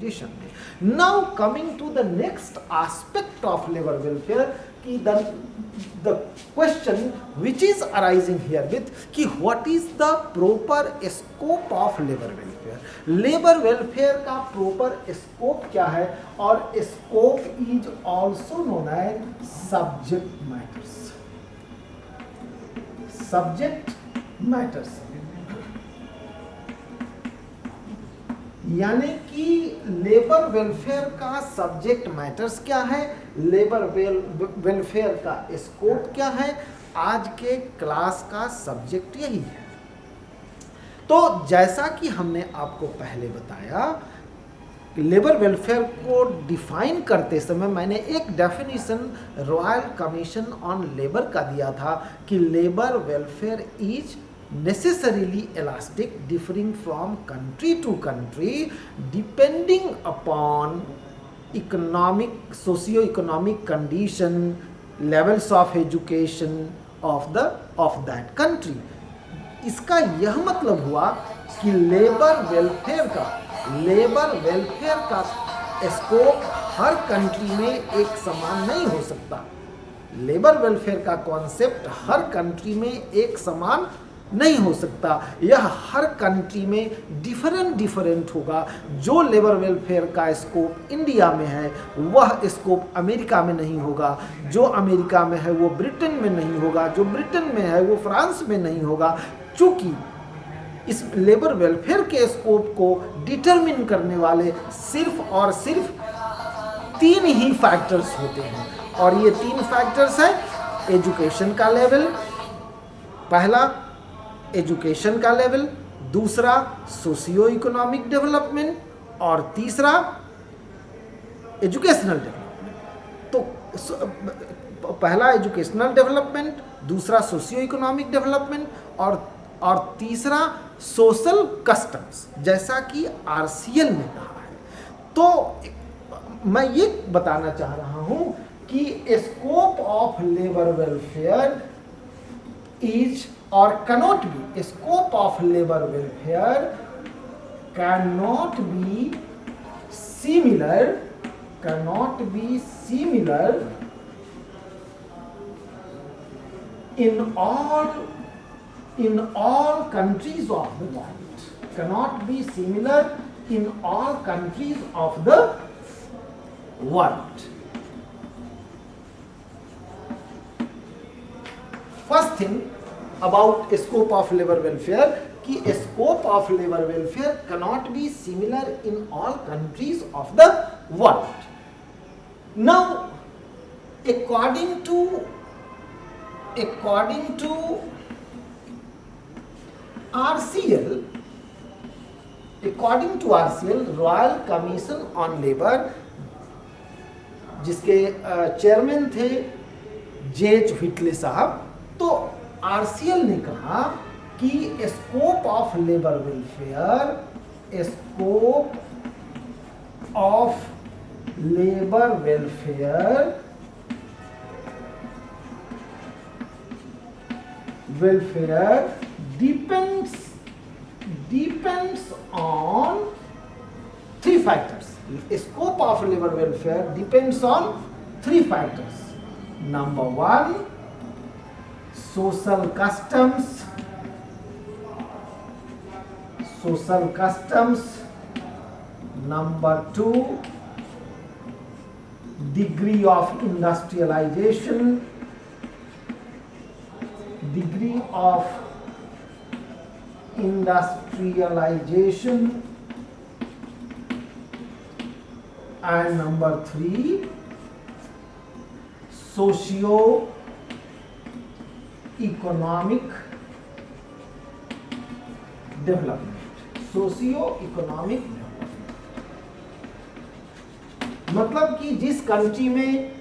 Industrialisation में। Now coming to the next aspect of labour welfare कि the question which is arising here with कि what is the proper scope of labour welfare. Labour welfare का proper scope क्या है, और scope is also known as subject matters. Subject matters यानी कि labour welfare का subject matters क्या है, लेबर वेलफेयर का स्कोप क्या है, आज के क्लास का सब्जेक्ट यही है। तो जैसा कि हमने आपको पहले बताया, लेबर वेलफेयर को डिफाइन करते समय मैंने एक definition royal commission on labour का दिया था कि labour welfare is necessarily elastic, differing from country to country, depending upon economic, socio-economic condition, levels of education of that country. इसका यह मतलब हुआ कि लेबर वेलफेयर का स्कोप हर कंट्री में एक समान नहीं हो सकता। लेबर वेलफेयर का कॉन्सेप्ट हर कंट्री में एक समान नहीं हो सकता, यह हर कंट्री में डिफरेंट होगा। जो लेबर वेलफेयर का स्कोप इंडिया में है वह स्कोप अमेरिका में नहीं होगा, जो अमेरिका में है वो ब्रिटेन में नहीं होगा, जो ब्रिटेन में है वो फ्रांस में नहीं होगा। चूंकि इस लेबर वेलफेयर के स्कोप को डिटरमिन करने वाले सिर्फ और सिर्फ 3 ही फैक्टर्स होते हैं, और ये 3 फैक्टर्स हैं एजुकेशन का लेवल, पहला एजुकेशन का लेवल, दूसरा सोशियो इकोनॉमिक डेवलपमेंट, और तीसरा एजुकेशनल डेवलपमेंट। तो पहला एजुकेशनल डेवलपमेंट, दूसरा सोशियो इकोनॉमिक डेवलपमेंट, और तीसरा सोशल कस्टम्स, जैसा कि आरसीएल ने कहा है। तो मैं ये बताना चाह रहा हूं कि scope of labour welfare is or cannot be, scope of labor welfare cannot be similar in all countries of the world, cannot be similar in all countries of the world. First thing about scope of labor welfare कि scope of labor welfare cannot be similar in all countries of the world. Now according to RCL, royal commission on labour, जिसके chairman थे जेच व्हिटले साहब, तो RCL ने कहा कि scope of labour welfare depends on 3 factors. Scope of labor welfare depends on 3 factors. Number 1, social customs. Number 2, degree of industrialization. And number 3, socio-economic development. मतलब कि जिस कंट्री में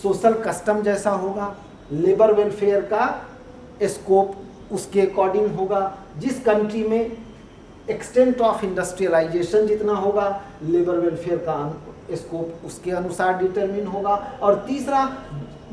सोशल कस्टम जैसा होगा, लेबर वेलफेयर का स्कोप उसके according होगा। जिस कंट्री में एक्सटेंट ऑफ इंडस्ट्रियलाइजेशन जितना होगा, लेबर वेलफेयर का स्कोप उसके अनुसार डिटरमिन होगा। और तीसरा,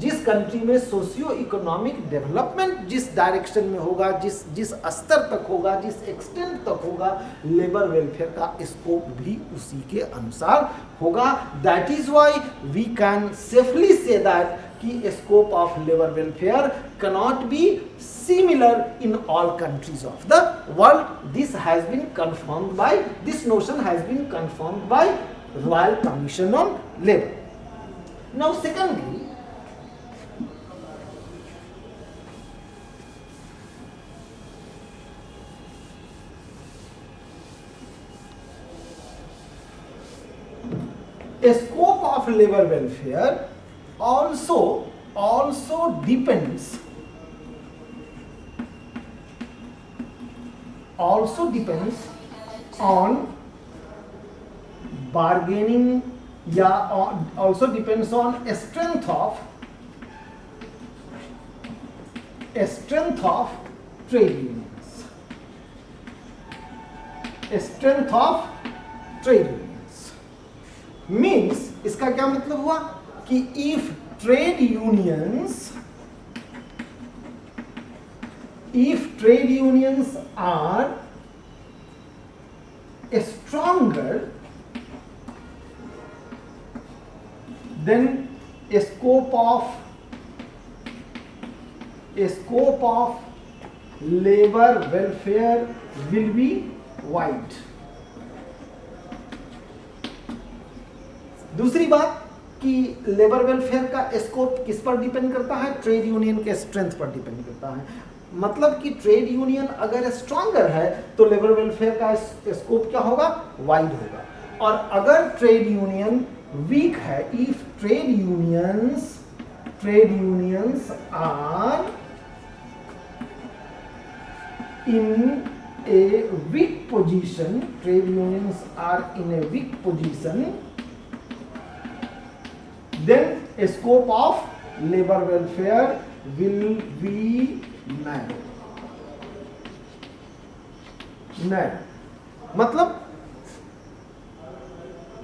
जिस कंट्री में सोशियो इकोनॉमिक डेवलपमेंट जिस डायरेक्शन में होगा, जिस स्तर तक होगा, जिस एक्सटेंट तक होगा, लेबर वेलफेयर का स्कोप भी उसी के अनुसार होगा। That is why we can safely say that कि scope of labour welfare cannot be similar in all countries of the world. This notion has been confirmed by Royal Commission on Labour. Now secondly, a scope of labor welfare also depends on bargaining, also depends on a strength of trade unions. Means इसका क्या मतलब हुआ कि if trade unions are stronger, then a scope of labor welfare will be wide. दूसरी बात कि labour welfare का scope किस पर डिपेंड करता है? ट्रेड यूनियन के स्ट्रेंथ पर डिपेंड करता है। मतलब कि ट्रेड यूनियन अगर स्ट्रॉन्गर है तो लेबर वेलफेयर का स्कोप क्या होगा? वाइड होगा। और अगर ट्रेड यूनियन वीक है, if trade unions are in a weak position, then a scope of labor welfare will be narrow. मतलब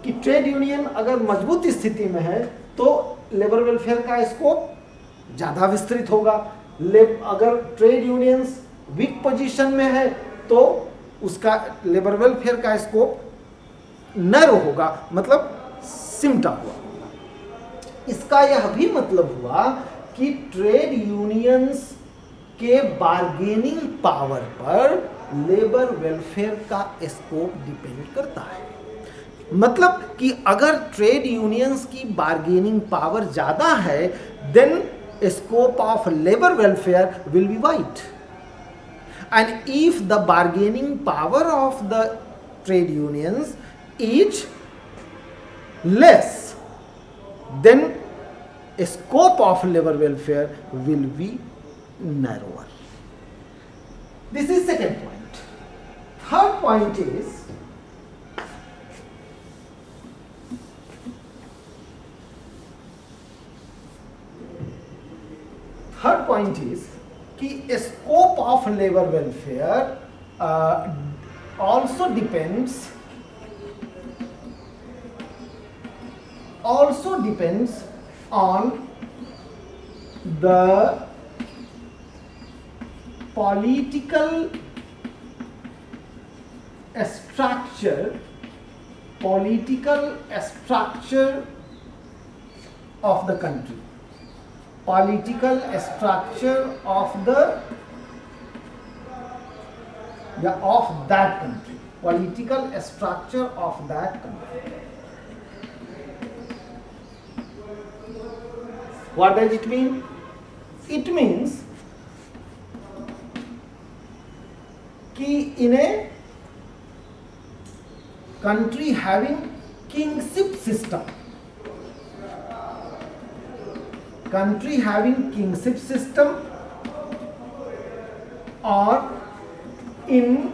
कि ट्रेड यूनियन अगर मजबूत स्थिति में है तो लेबर वेलफेयर का स्कोप ज्यादा विस्तृत होगा। अगर ट्रेड यूनियंस वीक पोजीशन में है तो उसका लेबर वेलफेयर का स्कोप नैरो होगा, मतलब सिमटा हुआ। इसका यह भी मतलब हुआ कि ट्रेड यूनियंस के बार्गेनिंग पावर पर लेबर वेलफेयर का स्कोप डिपेंड करता है। मतलब कि अगर ट्रेड यूनियंस की बार्गेनिंग पावर ज्यादा है, then scope of labour welfare will be wide, and if the bargaining power of the trade unions is less, then a scope of labor welfare will be narrower. This is second point. Third point is कि scope of labor welfare also depends on the political structure of the country, of that country. What does it mean? It means कि in a country having kingship system, or in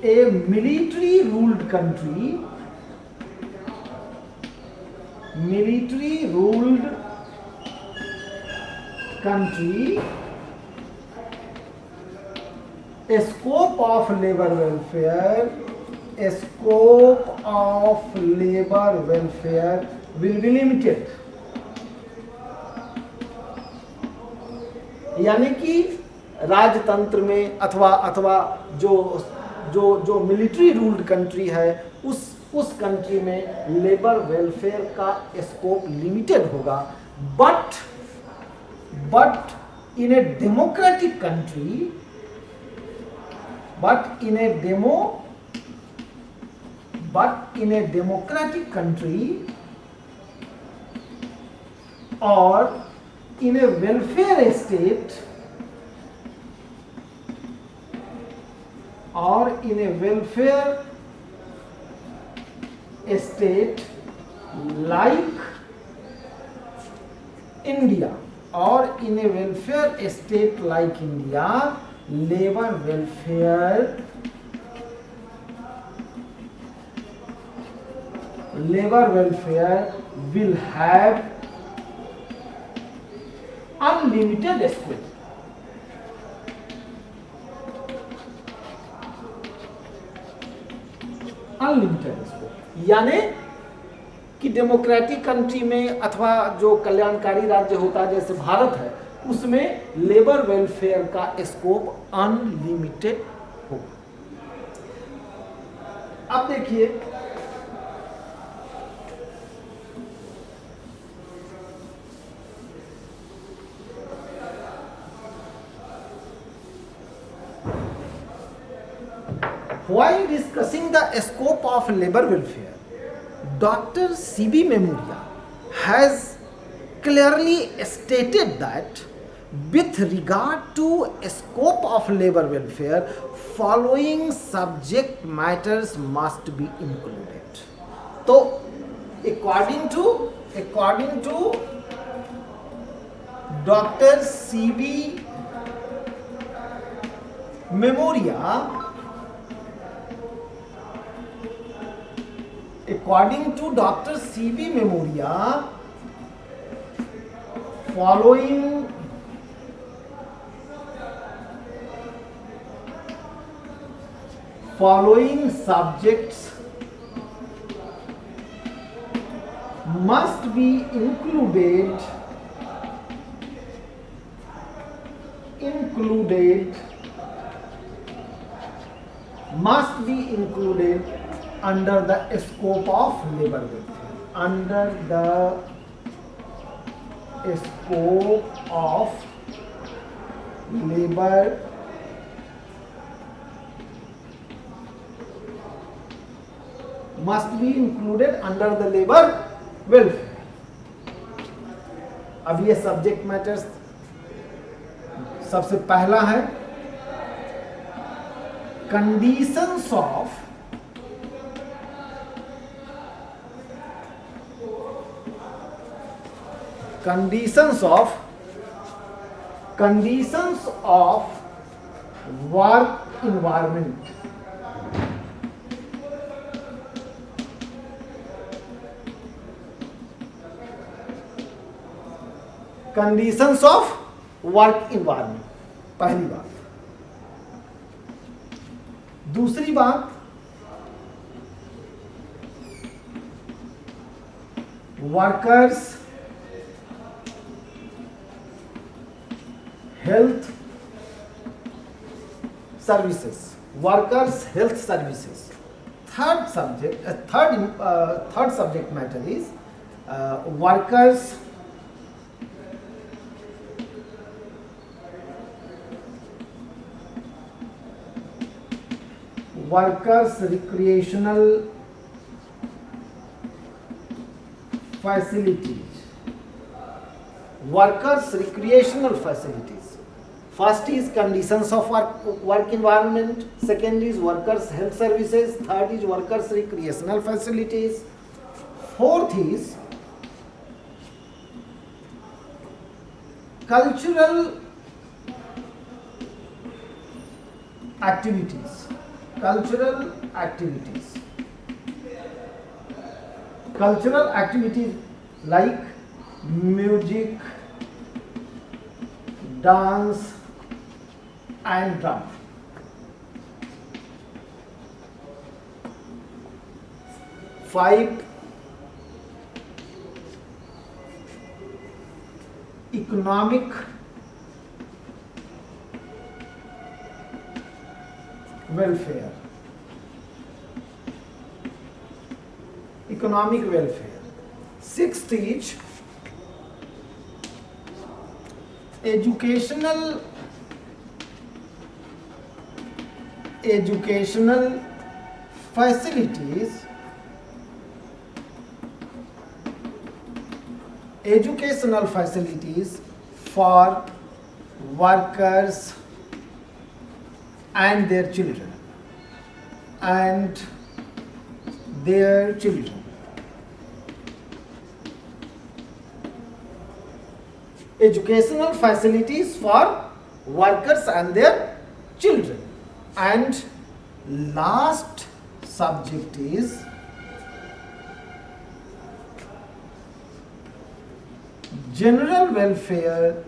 a military ruled country, a scope of labor welfare will be limited. यानी कि राजतंत्र में अथवा जो जो जो military ruled country है उस कंट्री में लेबर वेलफेयर का स्कोप लिमिटेड होगा। But in a democratic country or in a welfare state like India labor welfare will have unlimited scope। Unlimited scope यानी कि डेमोक्रेटिक कंट्री में अथवा जो कल्याणकारी राज्य होता है जैसे भारत है उसमें लेबर वेलफेयर का स्कोप अनलिमिटेड होगा। अब देखिए while discussing the scope of labor welfare, Dr. C.B. Memoria has clearly stated that with regard to scope of labor welfare, following subject matters must be included। तो according to Dr. C.B. Memoria, according to Dr. C.B. Memoria, following subjects must be included under the scope of labor welfare, under the scope of labor must be included under the labor welfare। अब ये subject matters सबसे पहला है conditions of work environment। Conditions of work environment पहली बात। दूसरी बात workers health services, third subject matter is workers recreational facilities। First is conditions of work environment, second is workers health services, third is workers recreational facilities, fourth is cultural activities like music, dance and drama। Five, economic welfare, economic welfare. Sixth is educational facilities, for workers and their children, educational facilities for workers and their children. And last subject is general welfare,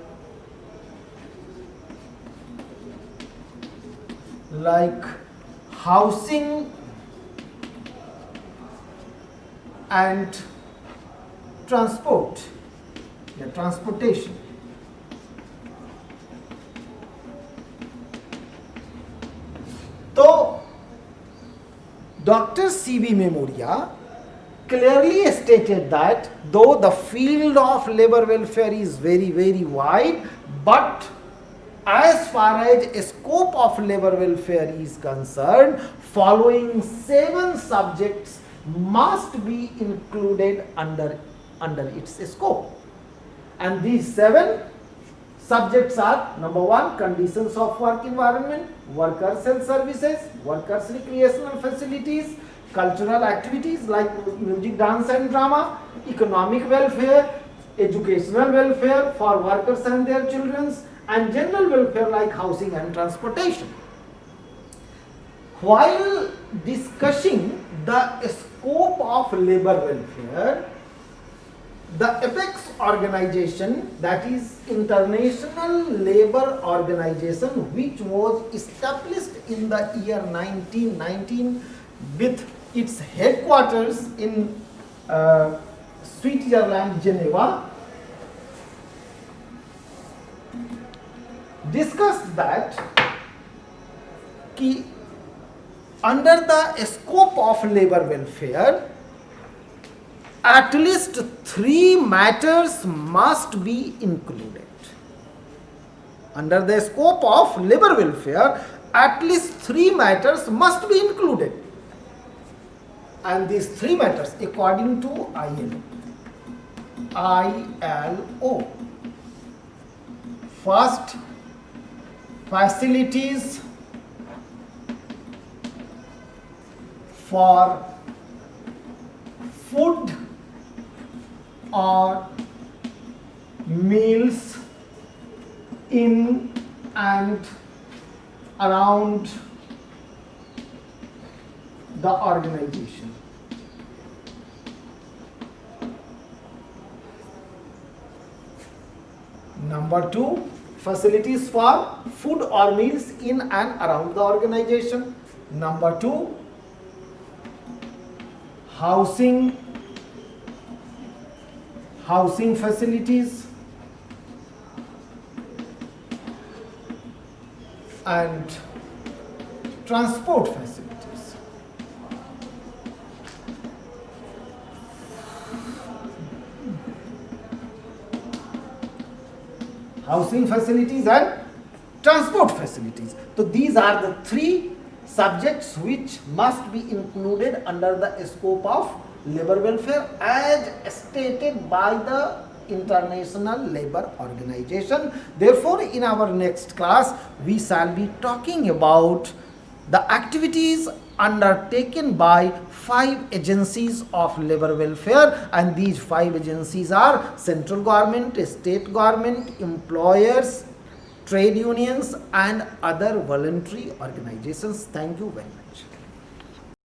like housing and transportation. So Dr. C.V. Memoria clearly stated that though the field of labor welfare is very, very wide, but as far as a scope of labor welfare is concerned, following 7 subjects must be included under its scope. And these 7 subjects are: number 1, conditions of work environment, workers' health services, workers' recreational facilities, cultural activities like music, dance and drama, economic welfare, educational welfare for workers and their children, and general welfare like housing and transportation. While discussing the scope of labor welfare, the APEX organization, that is International Labour Organization, which was established in the year 1919 with its headquarters in Switzerland, Geneva, discussed that under the scope of labor welfare, at least 3 matters must be included. Under the scope of labor welfare, at least 3 matters must be included. And these 3 matters, according to ILO. First, facilities for food or meals in and around the organization. Number 2, facilities for food or meals in and around the organization. Number 2, housing facilities and transport facilities. Housing facilities and transport facilities. So these are the 3 subjects which must be included under the scope of labor welfare as stated by the International Labour Organization. Therefore, in our next class, we shall be talking about the activities undertaken by 5 agencies of labor welfare, and these 5 agencies are central government, state government, employers, trade unions and other voluntary organizations. Thank you very much.